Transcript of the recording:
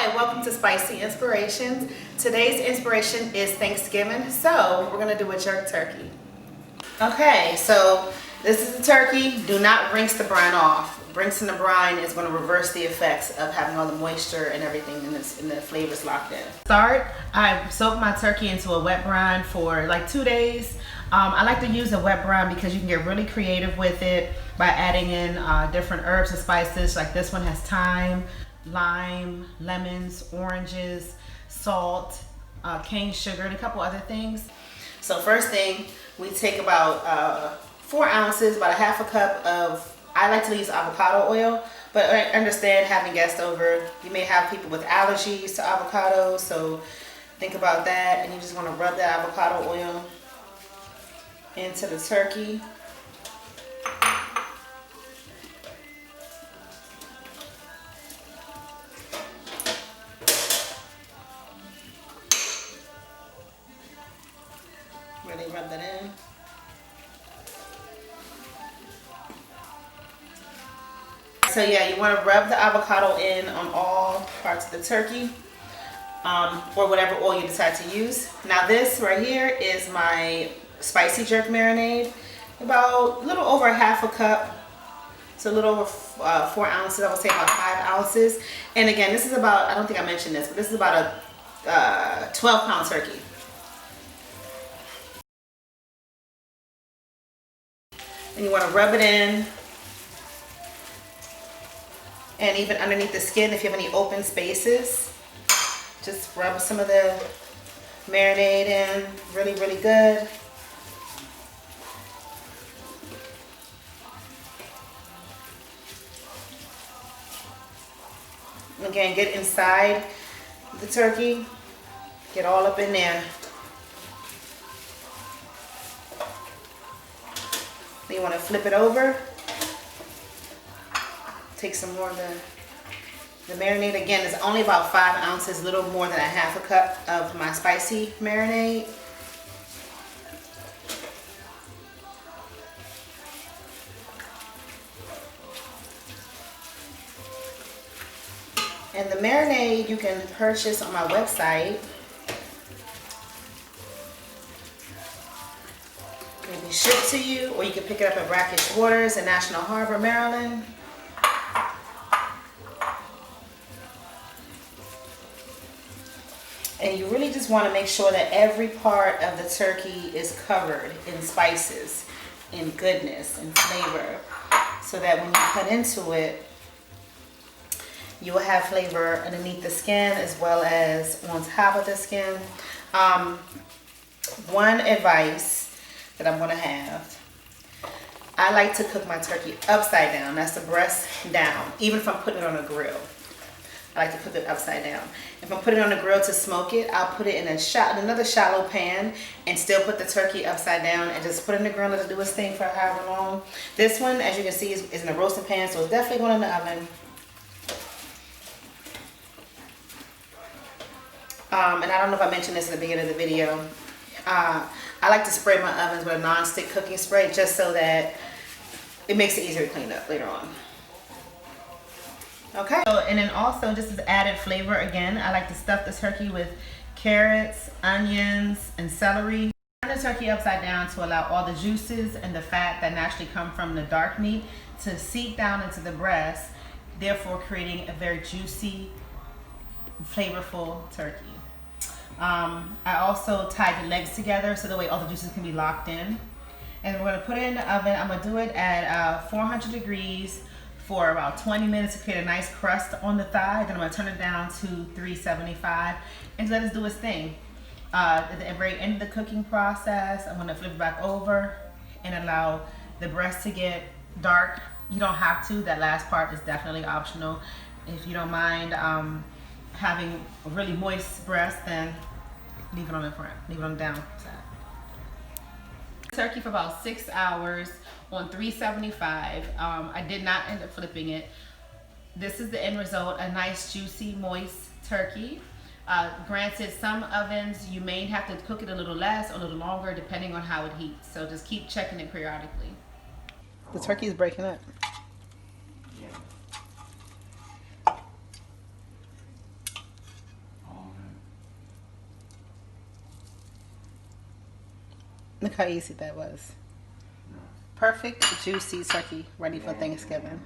Hi, welcome to Spicy Inspirations. Today's inspiration is Thanksgiving, so we're gonna do a jerk turkey. Okay, so this is the turkey. Do not rinse the brine off. Rinsing the brine is gonna reverse the effects of having all the moisture and everything in the flavors locked in. I soaked my turkey into a wet brine for like 2 days. I like to use a wet brine because you can get really creative with it by adding in different herbs and spices. Like this one has thyme, lime, lemons, oranges, salt, cane sugar, and a couple other things. So first thing, we take about 4 ounces, about a half a cup of, I like to use avocado oil, but I understand having guests over, you may have people with allergies to avocado, so think about that. And you just want to rub that avocado oil into the turkey. Really rub that in. So yeah, you want to rub the avocado in on all parts of the turkey, or whatever oil you decide to use. Now this right here is my spicy jerk marinade, about a little over a half a cup, so a little over 4 ounces. I would say about 5 ounces. And again, this is about, I don't think I mentioned this, but this is about a 12-pound turkey. And you want to rub it in, and even underneath the skin, if you have any open spaces, just rub some of the marinade in really, really good. Again, get inside the turkey, get all up in there. Then you want to flip it over. Take some more of the marinade. Again, it's only about 5 ounces, a little more than a half a cup of my spicy marinade. And the marinade you can purchase on my website. Maybe shipped to you, or you can pick it up at Brackish Waters in National Harbor, Maryland. And you really just want to make sure that every part of the turkey is covered in spices, in goodness, and flavor, so that when you cut into it, you will have flavor underneath the skin as well as on top of the skin. One advice that I'm going to have, I like to cook my turkey upside down. That's the breast down, even if I'm putting it on a grill. I like to cook it upside down. If I'm putting it on the grill to smoke it, I'll put it in another shallow pan and still put the turkey upside down and just put it in the grill and let it do its thing for however long. This one, as you can see, is in a roasting pan, so it's definitely going in the oven. And I don't know if I mentioned this in the beginning of the video. I like to spray my ovens with a non-stick cooking spray just so that it makes it easier to clean up later on. Okay, so, and then also just as added flavor, again, I like to stuff the turkey with carrots, onions, and celery. Turn the turkey upside down to allow all the juices and the fat that naturally come from the dark meat to seep down into the breast, therefore creating a very juicy, flavorful turkey. I also tied the legs together so that way all the juices can be locked in. And we're going to put it in the oven. I'm going to do it at 400 degrees for about 20 minutes to create a nice crust on the thigh. Then I'm going to turn it down to 375 and let it do its thing. At the very end of the cooking process, I'm going to flip it back over and allow the breast to get dark. You don't have to. That last part is definitely optional. If you don't mind having a really moist breast, then leave it on the front, leave it on the down side. Turkey for about 6 hours on 375. I did not end up flipping it. This is the end result, a nice juicy moist turkey. Granted, some ovens you may have to cook it a little less or a little longer depending on how it heats, so just keep checking it periodically. The turkey is breaking up. Look how easy that was. Perfect, juicy turkey ready for Thanksgiving.